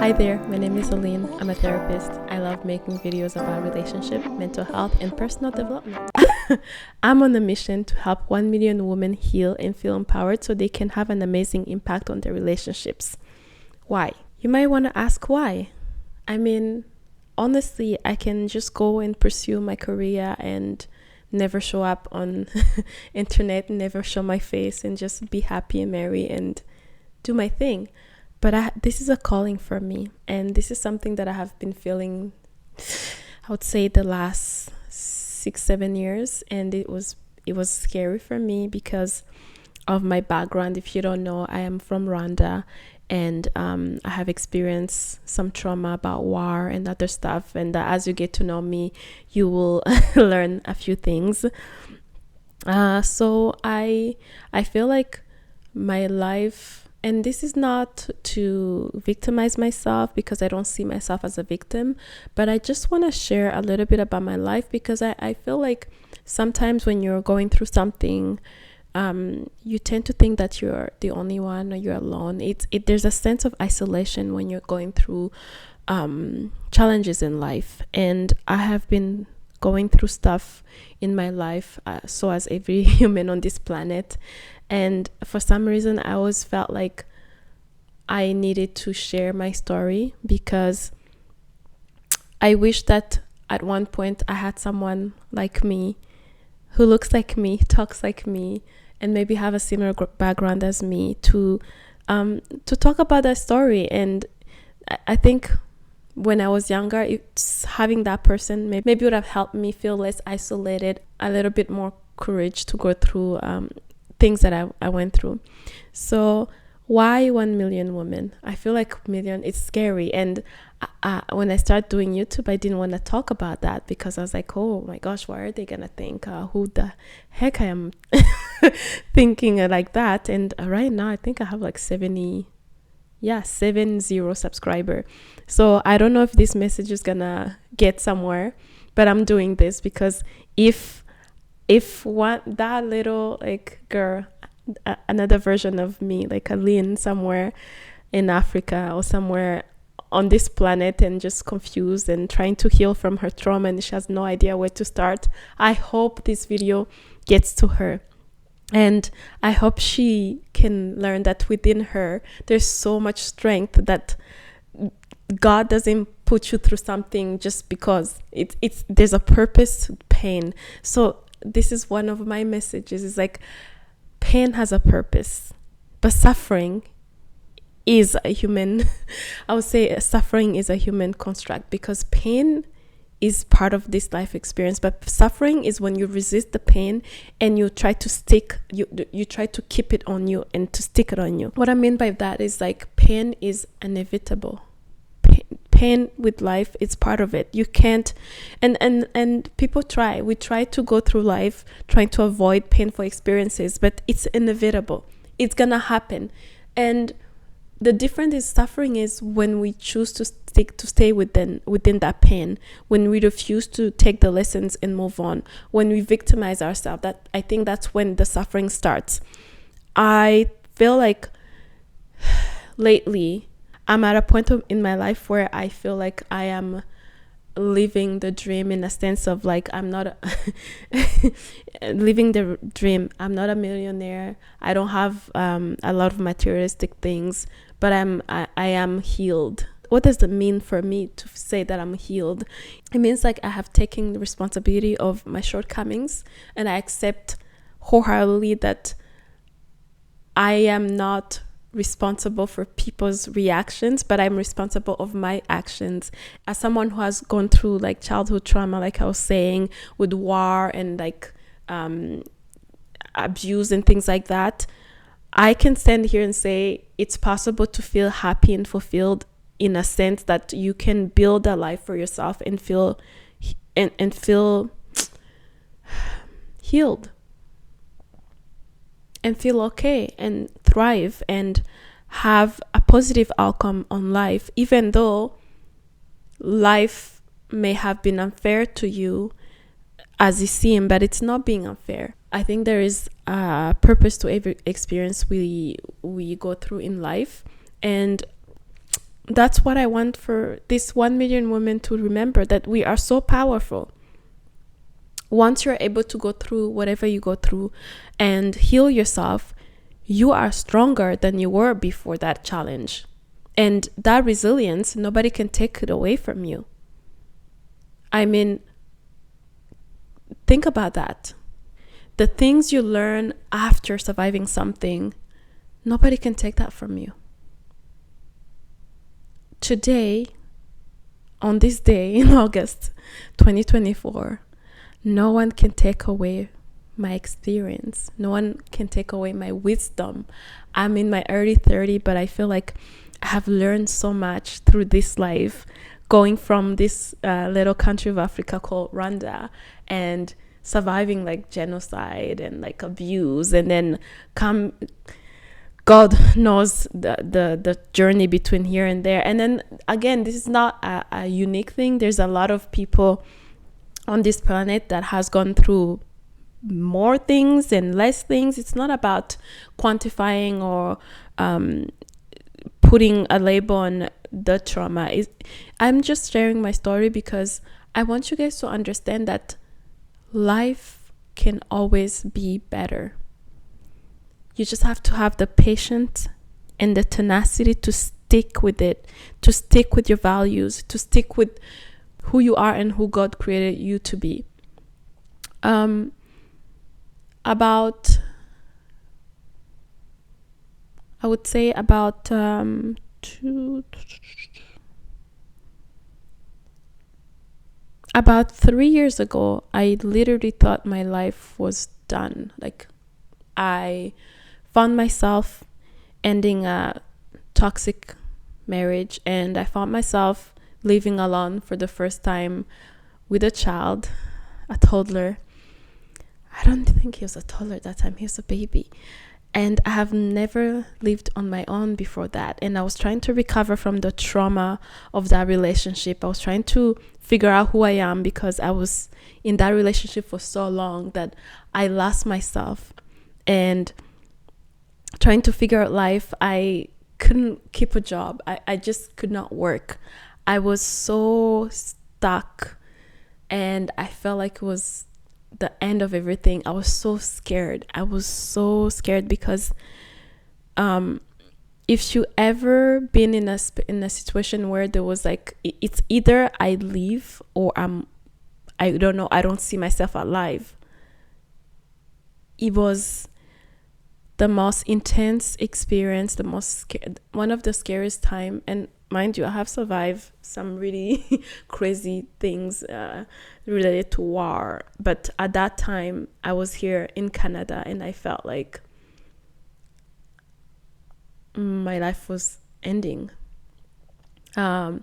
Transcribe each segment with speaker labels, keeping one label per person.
Speaker 1: Hi there, my name is Aline. I'm a therapist. I love making videos about relationship, mental health, and personal development. I'm on a mission to help 1 million women heal and feel empowered so they can have an amazing impact on their relationships. Why? You might want to ask why. I mean, honestly, I can just go and pursue my career and never show up on internet, never show my face, and just be happy and merry and do my thing. But this is a calling for me, and this is something that I have been feeling, I would say, the last 6-7 years, and it was scary for me because of my background. If you don't know, I am from Rwanda, and I have experienced some trauma about war and other stuff, and as you get to know me, you will learn a few things. So I feel like my life, and this is not to victimize myself because I don't see myself as a victim, but I just want to share a little bit about my life because I feel like sometimes when you're going through something, you tend to think that you're the only one or you're alone. There's a sense of isolation when you're going through challenges in life, and I have been going through stuff in my life, so as every human on this planet. And for some reason, I always felt like I needed to share my story because I wish that at one point I had someone like me who looks like me, talks like me, and maybe have a similar background as me to talk about that story. And I think when I was younger, it's having that person maybe would have helped me feel less isolated, a little bit more courage to go through things that I went through. So why 1 million women? I feel like million, it's scary. And when I started doing YouTube, I didn't want to talk about that because I was like, oh my gosh, what are they gonna think? Who the heck I am thinking like that? And right now I think I have like 70 subscriber. So I don't know if this message is gonna get somewhere, but I'm doing this because if that little like girl, another version of me, like Aline, somewhere in Africa or somewhere on this planet and just confused and trying to heal from her trauma and she has no idea where to start, I hope this video gets to her. And I hope she can learn that within her, there's so much strength that God doesn't put you through something just because there's a purpose to pain. So this is one of my messages. It's like pain has a purpose, but suffering is a human, I would say suffering is a human construct because pain is part of this life experience, but suffering is when you resist the pain and you try to you try to keep it on you and to stick it on you. What I mean by that is like pain is inevitable. Pain with life is part of it. You can't, and people we try to go through life trying to avoid painful experiences, but it's inevitable. It's gonna happen. And the difference is suffering is when we choose to stay within that pain, when we refuse to take the lessons and move on, when we victimize ourselves. That I think that's when the suffering starts. I feel like lately I'm at a point in my life where I feel like I am living the dream in a sense of like I'm not living the dream. I'm not a millionaire. I don't have a lot of materialistic things, but I am healed. What does it mean for me to say that I'm healed? It means like I have taken the responsibility of my shortcomings and I accept wholeheartedly that I am not responsible for people's reactions, but I'm responsible of my actions. As someone who has gone through like childhood trauma, like I was saying, with war and like abuse and things like that, I can stand here and say it's possible to feel happy and fulfilled in a sense that you can build a life for yourself and feel healed and feel okay and thrive and have a positive outcome on life, even though life may have been unfair to you as it seemed, but it's not being unfair. I think there is a purpose to every experience we go through in life, and that's what I want for this 1 million women to remember, that we are so powerful. Once you're able to go through whatever you go through and heal yourself, you are stronger than you were before that challenge. And that resilience, nobody can take it away from you. I mean, think about that. The things you learn after surviving something, nobody can take that from you. Today, on this day in August 2024, no one can take away my experience. No one can take away my wisdom. I'm in my early 30s, but I feel like I have learned so much through this life, going from this little country of Africa called Rwanda and surviving like genocide and like abuse, and then God knows the journey between here and there. And then again, this is not a unique thing. There's a lot of people on this planet that has gone through more things and less things. It's not about quantifying or putting a label on the trauma. I'm just sharing my story because I want you guys to understand that life can always be better. You just have to have the patience and the tenacity to stick with it, to stick with your values, to stick with who you are and who God created you to be. About 3 years ago, I literally thought my life was done. Like, I found myself ending a toxic marriage, and I found myself living alone for the first time with a child, a toddler. I don't think he was a toddler at that time. He was a baby. And I have never lived on my own before that. And I was trying to recover from the trauma of that relationship. I was trying to figure out who I am because I was in that relationship for so long that I lost myself. And trying to figure out life, I couldn't keep a job. I just could not work. I was so stuck. And I felt like it was the end of everything. I was so scared. Because if you ever been in a situation where there was like, it's either I leave or I don't know, I don't see myself alive. It was the most intense experience, one of the scariest time. And mind you, I have survived some really crazy things related to war. But at that time, I was here in Canada and I felt like my life was ending. The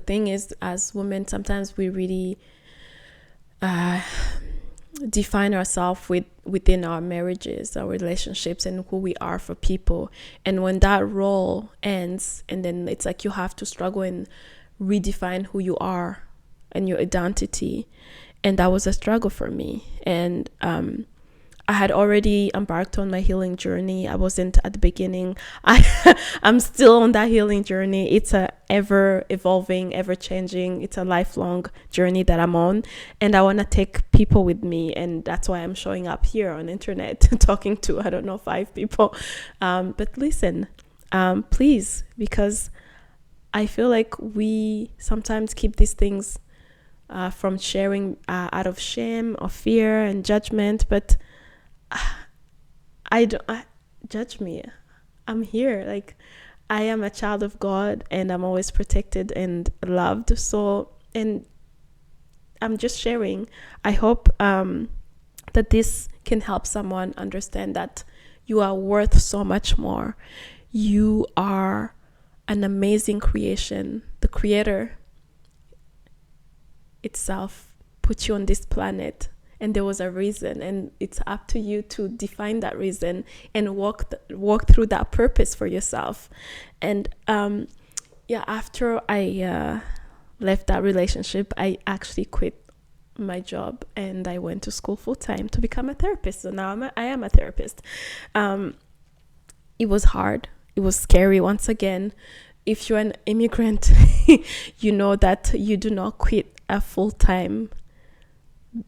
Speaker 1: thing is, as women, sometimes we really define ourselves within our marriages, our relationships, and who we are for people. And when that role ends, and then it's like you have to struggle and redefine who you are and your identity. And that was a struggle for me. And I had already embarked on my healing journey. I wasn't at the beginning. I'm still on that healing journey. It's a ever evolving, ever changing. It's a lifelong journey that I'm on, and I want to take people with me. And that's why I'm showing up here on internet, talking to, 5 people. But listen, please, because I feel like we sometimes keep these things from sharing out of shame or fear and judgment. But I judge me. I'm here. Like, I am a child of God, and I'm always protected and loved. So, and I'm just sharing. I hope that this can help someone understand that you are worth so much more. You are an amazing creation. The Creator itself put you on this planet. And there was a reason, and it's up to you to define that reason and walk through that purpose for yourself. And after I left that relationship, I actually quit my job and I went to school full time to become a therapist. So now I am a therapist. It was hard. It was scary once again. if you're an immigrant, you know that you do not quit a full-time,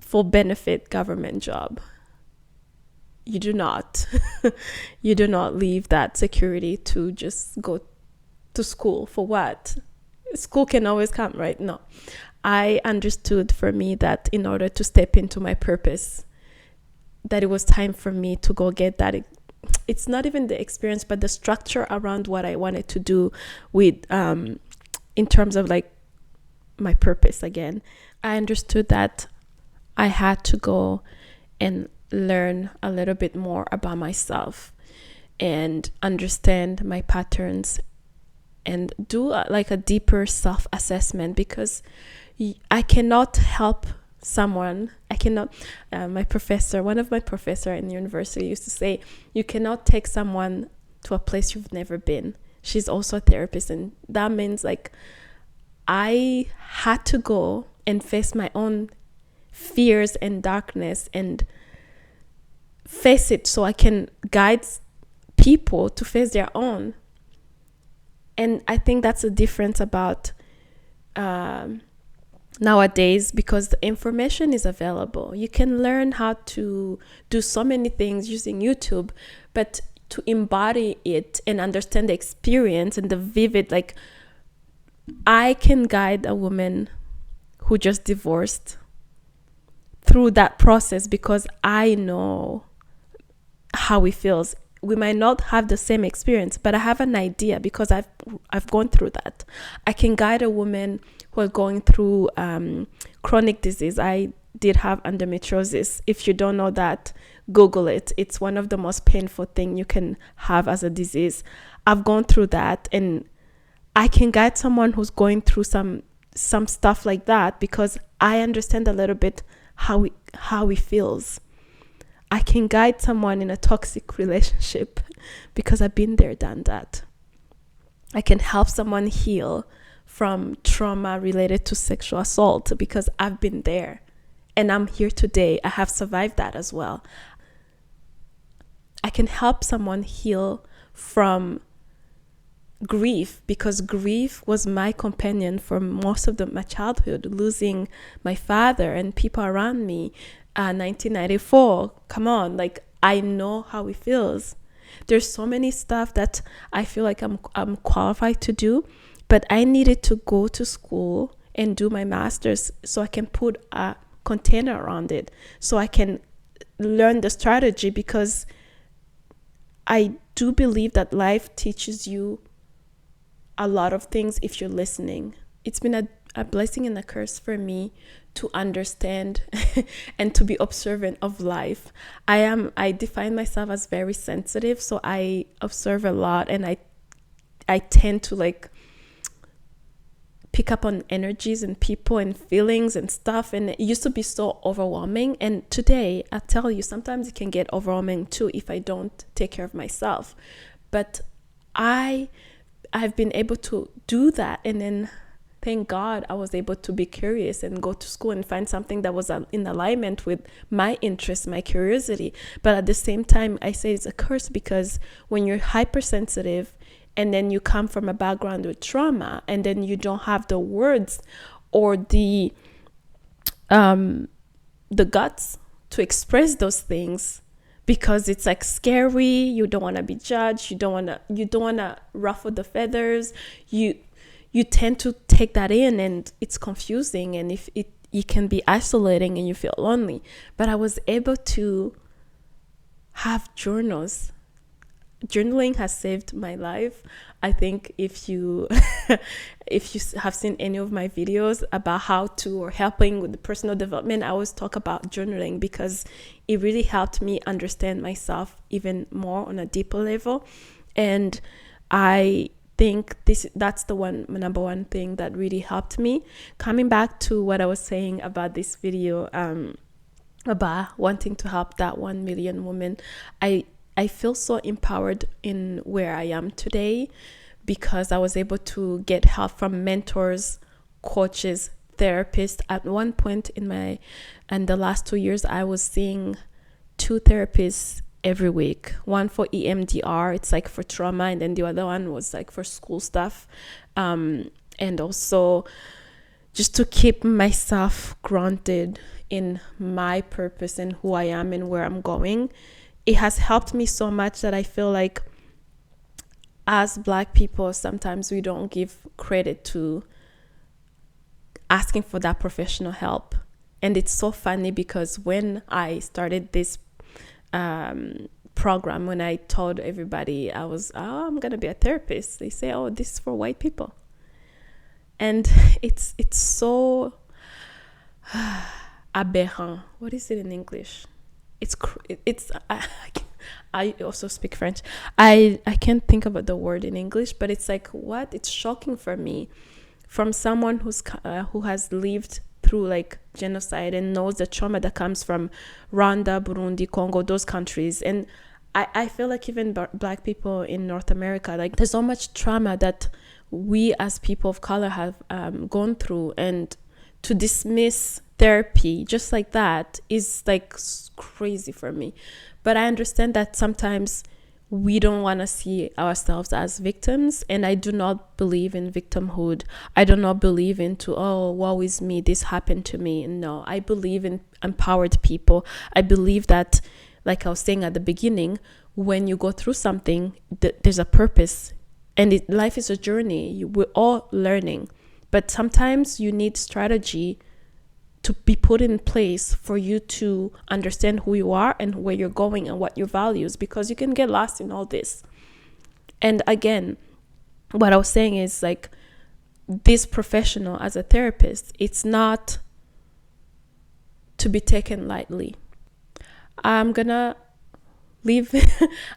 Speaker 1: full benefit government job. You do not. You do not leave that security to just go to school. For what? School can always come, right? No. I understood for me that in order to step into my purpose, that it was time for me to go get that. It's not even the experience, but the structure around what I wanted to do with, in terms of like my purpose again. I understood that I had to go and learn a little bit more about myself and understand my patterns and do like a deeper self-assessment, because I cannot help someone. I cannot, one of my professor in university used to say, you cannot take someone to a place you've never been. She's also a therapist, and that means like I had to go and face my own fears and darkness and face it so I can guide people to face their own. And I think that's the difference about nowadays, because the information is available. You can learn how to do so many things using YouTube, but to embody it and understand the experience and the vivid, like I can guide a woman who just divorced through that process because I know how it feels. We might not have the same experience, but I have an idea because I've gone through that. I can guide a woman who are going through chronic disease. I did have endometriosis. If you don't know that, Google it. It's one of the most painful things you can have as a disease. I've gone through that, and I can guide someone who's going through some stuff like that because I understand a little bit how it feels. I can guide someone in a toxic relationship because I've been there, done that. I can help someone heal from trauma related to sexual assault because I've been there and I'm here today. I have survived that as well. I can help someone heal from grief because grief was my companion for most of my childhood, losing my father and people around me. 1994, come on, like I know how it feels. There's so many stuff that I feel like I'm qualified to do, but I needed to go to school and do my master's so I can put a container around it, so I can learn the strategy, because I do believe that life teaches you a lot of things if you're listening. It's been a blessing and a curse for me to understand and to be observant of life. I define myself as very sensitive, so I observe a lot, and I tend to like pick up on energies and people and feelings and stuff, and it used to be so overwhelming, and today I tell you sometimes it can get overwhelming too if I don't take care of myself. But I've been able to do that, and then thank God I was able to be curious and go to school and find something that was in alignment with my interest, my curiosity. But at the same time, I say it's a curse because when you're hypersensitive and then you come from a background with trauma and then you don't have the words or the guts to express those things, because it's like scary, you don't want to be judged, you don't want to ruffle the feathers, you tend to take that in, and it's confusing, and if it can be isolating and you feel lonely. But I was able to have journals. Journaling has saved my life. I think if you have seen any of my videos about how to or helping with the personal development, I always talk about journaling because it really helped me understand myself even more on a deeper level. And I think that's the number one thing that really helped me. Coming back to what I was saying about this video, about wanting to help that 1 million women, I feel so empowered in where I am today because I was able to get help from mentors, coaches, therapists. At one point in the last 2 years, I was seeing 2 therapists every week. One for EMDR, it's like for trauma, and then the other one was like for school stuff. And also just to keep myself grounded in my purpose and who I am and where I'm going. It has helped me so much that I feel like as Black people, sometimes we don't give credit to asking for that professional help. And it's so funny because when I started this program, when I told everybody I'm gonna be a therapist, they say, oh, this is for white people. And it's so aberrant. What is it in English? I also speak French. I can't think about the word in English, but it's like, what? It's shocking for me, from someone who has lived through like genocide and knows the trauma that comes from Rwanda, Burundi, Congo, those countries. And I feel like even Black people in North America, like there's so much trauma that we as people of color have gone through, and to dismiss therapy just like that is like crazy for me. But I understand that sometimes we don't want to see ourselves as victims, and I do not believe in victimhood. I do not believe into, oh, woe is me, this happened to me. No, I believe in empowered people. I believe that, like I was saying at the beginning, when you go through something, there's a purpose, and life is a journey. We're all learning, but sometimes you need strategy to be put in place for you to understand who you are and where you're going and what your values, because you can get lost in all this. And again, what I was saying is like, this professional as a therapist, it's not to be taken lightly. I'm gonna leave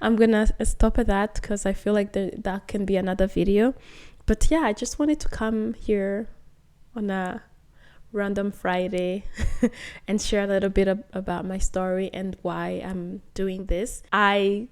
Speaker 1: I'm gonna stop at that because I feel like that can be another video. But yeah, I just wanted to come here on a random Friday and share a little bit about my story and why I'm doing this. I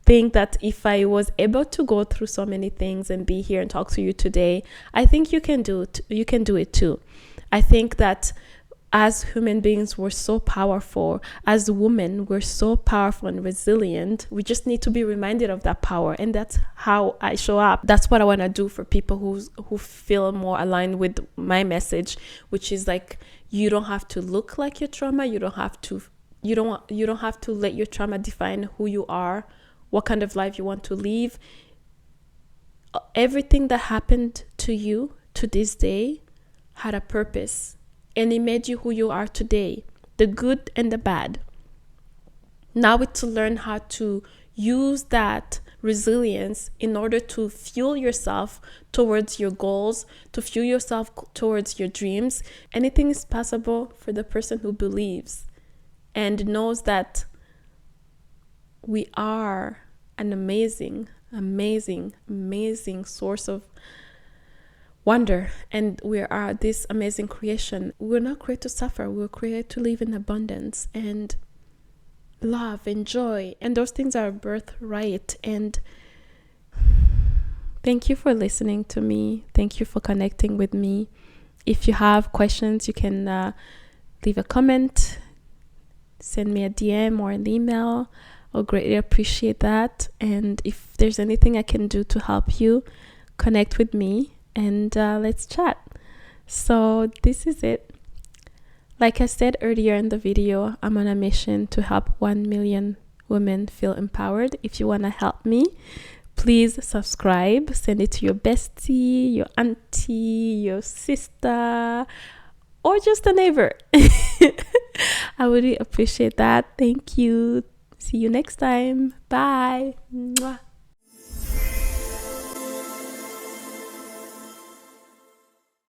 Speaker 1: think that if I was able to go through so many things and be here and talk to you today, I think you can do it too. I think that as human beings, we're so powerful. As women, we're so powerful and resilient. We just need to be reminded of that power. And that's how I show up. That's what I want to do for people who feel more aligned with my message, which is like, you don't have to look like your trauma. You don't have to let your trauma define who you are, what kind of life you want to live. Everything that happened to you to this day had a purpose. And it made you who you are today, the good and the bad. Now it's to learn how to use that resilience in order to fuel yourself towards your goals, to fuel yourself towards your dreams. Anything is possible for the person who believes and knows that we are an amazing, amazing, amazing source of wonder, and we are this amazing creation. We're not created to suffer. We're created to live in abundance and love and joy, and those things are birthright. And thank you for listening to me. Thank you for connecting with me. If you have questions, you can leave a comment, send me a DM or an email. I'll greatly appreciate that. And if there's anything I can do to help you, connect with me and let's chat. So this is it. Like I said earlier in the video, I'm on a mission to help 1 million women feel empowered. If you want to help me, please subscribe. Send it to your bestie, your auntie, your sister, or just a neighbor. I really appreciate that. Thank you. See you next time. Bye. Mwah.